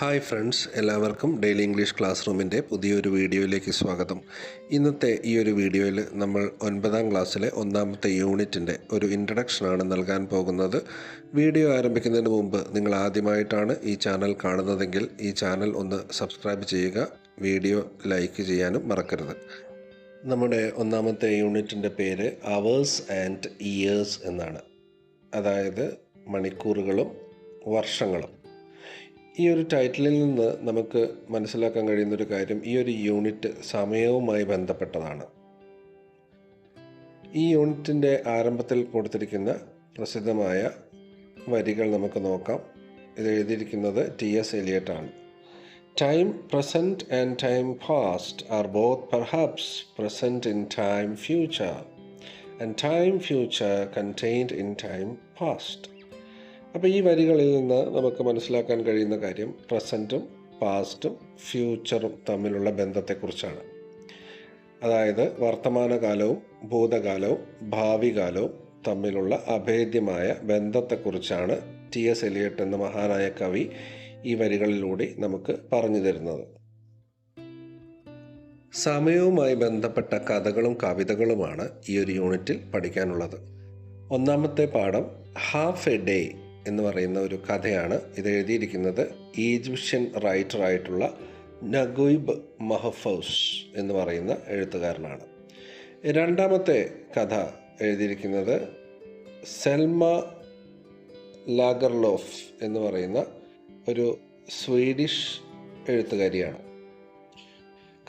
Hi friends, എല്ലാവർക്കും daily English class റൂമിൻ്റെ പുതിയൊരു വീഡിയോയിലേക്ക് സ്വാഗതം. ഇന്നത്തെ ഈ ഒരു വീഡിയോയിൽ നമ്മൾ 9ാം ക്ലാസ്സിലെ 1ാമത്തെ യൂണിറ്റിൻ്റെ ഒരു ഇൻട്രഡക്ഷനാണ് നൽകാൻ പോകുന്നത്. വീഡിയോ ആരംഭിക്കുന്നതിന് മുമ്പ് നിങ്ങൾ ആദ്യമായിട്ടാണ് ഈ ചാനൽ കാണുന്നതെങ്കിൽ ഈ ചാനൽ ഒന്ന് സബ്സ്ക്രൈബ് ചെയ്യുക, വീഡിയോ ലൈക്ക് ചെയ്യാനും മറക്കരുത്. നമ്മുടെ 1ാമത്തെ യൂണിറ്റിൻ്റെ പേര് അവേഴ്സ് ആൻഡ് ഇയേഴ്സ് എന്നാണ്, അതായത് മണിക്കൂറുകളും വർഷങ്ങളും. ഈ ഒരു ടൈറ്റിലിൽ നിന്ന് നമുക്ക് മനസ്സിലാക്കാൻ കഴിയുന്നൊരു കാര്യം, ഈ ഒരു യൂണിറ്റ് സമയവുമായി ബന്ധപ്പെട്ടതാണ്. ഈ യൂണിറ്റിൻ്റെ ആരംഭത്തിൽ കൊടുത്തിരിക്കുന്ന പ്രസിദ്ധമായ വരികൾ നമുക്ക് നോക്കാം. ഇത് എഴുതിയിരിക്കുന്നത് T.S. Eliot ആണ്. Time present and time past are both perhaps present in time future and time future contained in time past. അപ്പോൾ ഈ വരികളിൽ നിന്ന് നമുക്ക് മനസ്സിലാക്കാൻ കഴിയുന്ന കാര്യം പ്രസൻറ്റും പാസ്റ്റും ഫ്യൂച്ചറും തമ്മിലുള്ള ബന്ധത്തെക്കുറിച്ചാണ്. അതായത് വർത്തമാനകാലവും ഭൂതകാലവും ഭാവി കാലവും തമ്മിലുള്ള അഭേദ്യമായ ബന്ധത്തെക്കുറിച്ചാണ് T.S. Eliot എന്ന മഹാനായ കവി ഈ വരികളിലൂടെ നമുക്ക് പറഞ്ഞു തരുന്നത്. സമയവുമായി ബന്ധപ്പെട്ട കഥകളും കവിതകളുമാണ് ഈ ഒരു യൂണിറ്റിൽ പഠിക്കാനുള്ളത്. 1ാമത്തെ പാഠം ഹാഫ് എ ഡേ എന്ന് പറയുന്ന ഒരു കഥയാണ്. ഇത് എഴുതിയിരിക്കുന്നത് ഈജിപ്ഷ്യൻ റൈറ്ററായിട്ടുള്ള നഗുയിബ് മഹഫൂസ് എന്ന് പറയുന്ന എഴുത്തുകാരനാണ്. 2ാമത്തെ കഥ എഴുതിയിരിക്കുന്നത് സെൽമ ലാഗർലോഫ് എന്ന് പറയുന്ന ഒരു സ്വീഡിഷ് എഴുത്തുകാരിയാണ്.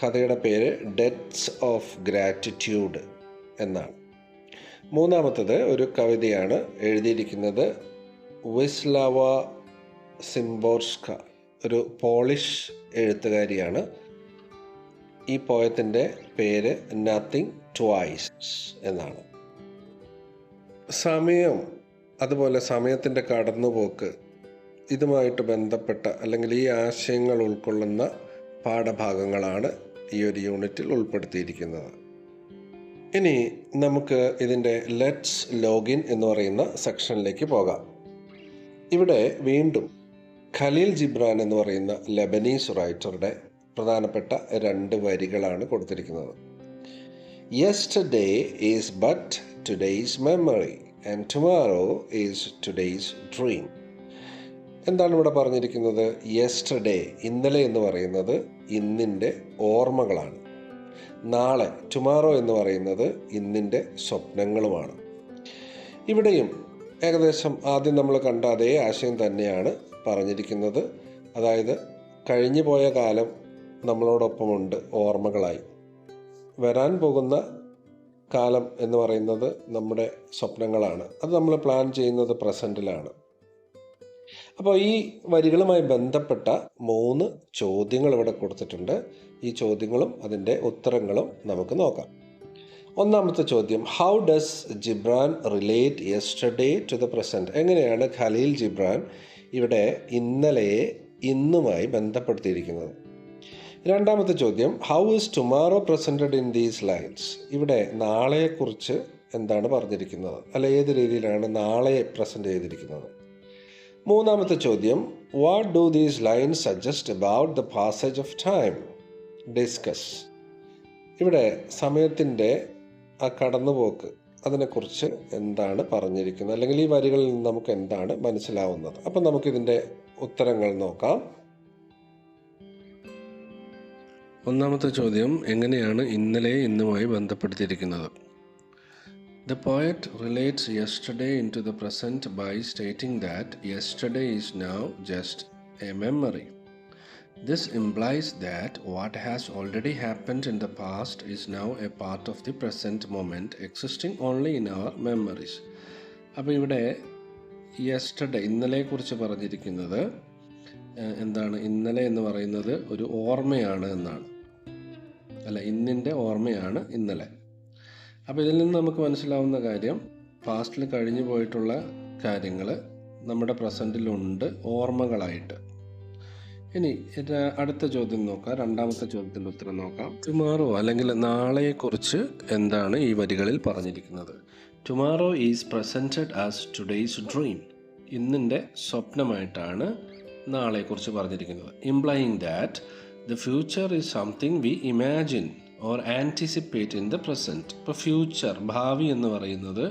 കഥയുടെ പേര് ഡെറ്റ്സ് ഓഫ് ഗ്രാറ്റിറ്റ്യൂഡ് എന്നാണ്. 3ാമത്തേത് ഒരു കവിതയാണ്. എഴുതിയിരിക്കുന്നത് വിസ്ലാവ സിംബോർസ്ക, ഒരു പോളിഷ് എഴുത്തുകാരിയാണ്. ഈ പോയത്തിൻ്റെ പേര് നത്തിങ് ട്വൈസ് എന്നാണ്. സമയം, അതുപോലെ സമയത്തിൻ്റെ കടന്നുപോക്ക്, ഇതുമായിട്ട് ബന്ധപ്പെട്ട അല്ലെങ്കിൽ ഈ ആശയങ്ങൾ ഉൾക്കൊള്ളുന്ന പാഠഭാഗങ്ങളാണ് ഈ ഒരു യൂണിറ്റിൽ ഉൾപ്പെടുത്തിയിരിക്കുന്നത്. ഇനി നമുക്ക് ഇതിൻ്റെ ലെറ്റ്സ് ലോഗിൻ എന്ന് പറയുന്ന സെക്ഷനിലേക്ക് പോകാം. ഇവിടെ വീണ്ടും ഖലീൽ ജിബ്രാൻ എന്ന് പറയുന്ന ലെബനീസ് റൈറ്ററുടെ പ്രധാനപ്പെട്ട 2 വരികളാണ് കൊടുത്തിരിക്കുന്നത്. Yesterday is but today's memory and tomorrow is today's dream. എന്താണ് ഇവിടെ പറഞ്ഞിരിക്കുന്നത്? യെസ്റ്റർഡേ, ഇന്നലെ എന്ന് പറയുന്നത് ഇന്നിൻ്റെ ഓർമ്മകളാണ്. നാളെ, ടുമാറോ എന്ന് പറയുന്നത് ഇന്നിൻ്റെ സ്വപ്നങ്ങളുമാണ്. ഇവിടെയും ഏകദേശം ആദ്യം നമ്മൾ കണ്ട അതേ ആശയം തന്നെയാണ് പറഞ്ഞിരിക്കുന്നത്. അതായത് കഴിഞ്ഞു പോയ കാലം നമ്മളോടൊപ്പമുണ്ട് ഓർമ്മകളായി. വരാൻ പോകുന്ന കാലം എന്ന് പറയുന്നത് നമ്മുടെ സ്വപ്നങ്ങളാണ്. അത് നമ്മൾ പ്ലാൻ ചെയ്യുന്നത് പ്രസൻറ്റിലാണ്. അപ്പോൾ ഈ വരികളുമായി ബന്ധപ്പെട്ട 3 ചോദ്യങ്ങൾ ഇവിടെ കൊടുത്തിട്ടുണ്ട്. ഈ ചോദ്യങ്ങളും അതിൻ്റെ ഉത്തരങ്ങളും നമുക്ക് നോക്കാം. 1ാമത്തെ ചോദ്യം, how does Gibran relate yesterday to the present? എങ്ങനെയാണ് ഖലീൽ ജിബ്രാൻ ഇവിടെ ഇന്നലെയെ ഇന്നുമായി ബന്ധപ്പെടുത്തിയിരിക്കുന്നത്? 2ാമത്തെ ചോദ്യം, how is tomorrow presented in these lines? ഇവിടെ നാളെയെക്കുറിച്ച് എന്താണ് പറഞ്ഞിരിക്കുന്നത്, അല്ല ഏത് രീതിയിലാണ് നാളെ പ്രസൻറ്റ് ചെയ്തിരിക്കുന്നത്? 3ാമത്തെ ചോദ്യം, what do these lines suggest about the passage of time? Discuss. ഇവിടെ സമയത്തിൻ്റെ ആ കടന്നുപോക്ക്, അതിനെക്കുറിച്ച് എന്താണ് പറഞ്ഞിരിക്കുന്നത്, അല്ലെങ്കിൽ ഈ വരികളിൽ നിന്ന് നമുക്ക് എന്താണ് മനസ്സിലാവുന്നത്? അപ്പം നമുക്കിതിൻ്റെ ഉത്തരങ്ങൾ നോക്കാം. 1ാമത്തെ ചോദ്യം, എങ്ങനെയാണ് ഇന്നലെ ഇന്നുമായി ബന്ധപ്പെടുത്തിയിരിക്കുന്നത്? The poet relates yesterday into the present by stating that yesterday is now just a memory. This implies that what has already happened in the past is now a part of the present moment, existing only in our memories. അപ്പോൾ ഇവിടെ yesterday, ഇന്നലെയെക്കുറിച്ച് പറഞ്ഞിരിക്കുന്നത് എന്താണ്? ഇന്നലെ എന്ന് പറയുന്നത് ഒരു ഓർമ്മയാണ് എന്നാണ്, അല്ല ഇന്നിൻ്റെ ഓർമ്മയാണ് ഇന്നലെ. അപ്പോൾ ഇതിൽ നിന്ന് നമുക്ക് മനസ്സിലാവുന്ന കാര്യം, പാസ്റ്റിൽ കഴിഞ്ഞു പോയിട്ടുള്ള കാര്യങ്ങൾ നമ്മുടെ പ്രസൻറ്റിലുണ്ട് ഓർമ്മകളായിട്ട്. ഇനി അടുത്ത ചോദ്യം നോക്കാം. 2ാമത്തെ ചോദ്യത്തിൻ്റെ ഉത്തരം നോക്കാം. ടുമാറോ അല്ലെങ്കിൽ നാളെയെക്കുറിച്ച് എന്താണ് ഈ വരികളിൽ പറഞ്ഞിരിക്കുന്നത്? Tomorrow is presented as today's dream. ഇന്നിൻ്റെ സ്വപ്നമായിട്ടാണ് നാളെക്കുറിച്ച് പറഞ്ഞിരിക്കുന്നത്. Implying that the future is something we imagine or anticipate in the present. ഇപ്പോൾ ഫ്യൂച്ചർ, ഭാവി എന്ന് പറയുന്നത്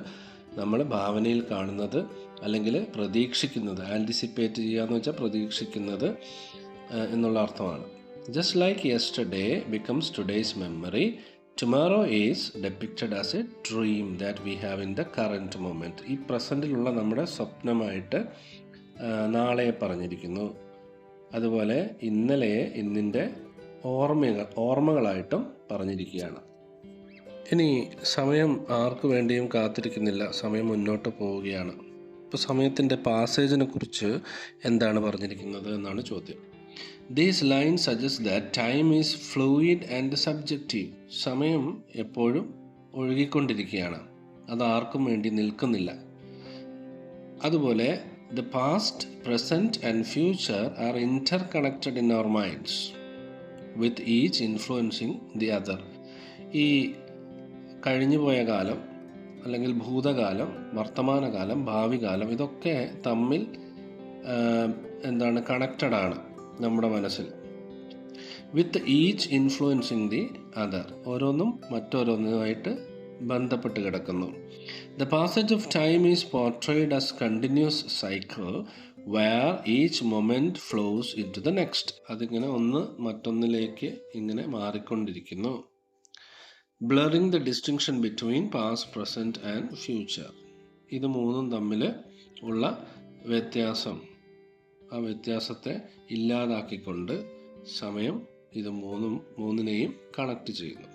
നമ്മൾ ഭാവനയിൽ കാണുന്നത് അല്ലെങ്കിൽ പ്രതീക്ഷിക്കുന്നത്. ആൻറ്റിസിപ്പേറ്റ് ചെയ്യുക എന്ന് വെച്ചാൽ പ്രതീക്ഷിക്കുന്നത് എന്നുള്ള അർത്ഥമാണ്. Just like yesterday becomes today's memory, tomorrow is depicted as A dream that we have in the current moment. ഈ പ്രസൻറ്റിലുള്ള നമ്മുടെ സ്വപ്നമായിട്ട് നാളെ പറഞ്ഞിരിക്കുന്നു. അതുപോലെ ഇന്നലെയെ ഇന്നിൻ്റെ ഓർമ്മകളായിട്ടും പറഞ്ഞിരിക്കുകയാണ്. ഇനി സമയം ആർക്കു വേണ്ടിയും കാത്തിരിക്കുന്നില്ല, സമയം മുന്നോട്ട് പോവുകയാണ്. ഇപ്പോൾ സമയത്തിൻ്റെ പാസേജിനെ കുറിച്ച് എന്താണ് പറഞ്ഞിരിക്കുന്നത് എന്നാണ് ചോദ്യം. These lines suggest that time is fluid and subjective. സമയം എപ്പോഴും ഒഴുകിക്കൊണ്ടിരിക്കുകയാണ്, അത് ആർക്കും വേണ്ടി നിൽക്കുന്നില്ല. അതുപോലെ the past, present and future are interconnected in our minds, with each influencing the other. ഈ കഴിഞ്ഞുപോയ കാലം അല്ലെങ്കിൽ ഭൂതകാലം, വർത്തമാനകാലം, ഭാവി കാലം, ഇതൊക്കെ തമ്മിൽ കണക്റ്റഡ് ആണ് നമ്മുടെ മനസ്സിൽ. With each influencing the other, ഓരോന്നും മറ്റോരോന്നുമായിട്ട് ബന്ധപ്പെട്ട് കിടക്കുന്നു. The passage of time is portrayed as continuous cycle where each moment flows into the next. അതിങ്ങനെ ഒന്ന് മറ്റൊന്നിലേക്ക് ഇങ്ങനെ മാറിക്കൊണ്ടിരിക്കുന്നു. Blurring the distinction between past, present and future. ഇത് മൂന്നും തമ്മിൽ ഉള്ള വ്യത്യാസം, ആ വ്യത്യാസത്തെ ഇല്ലാതാക്കിക്കൊണ്ട് സമയം ഇത് മൂന്നിനെയും കണക്ട് ചെയ്യുന്നു.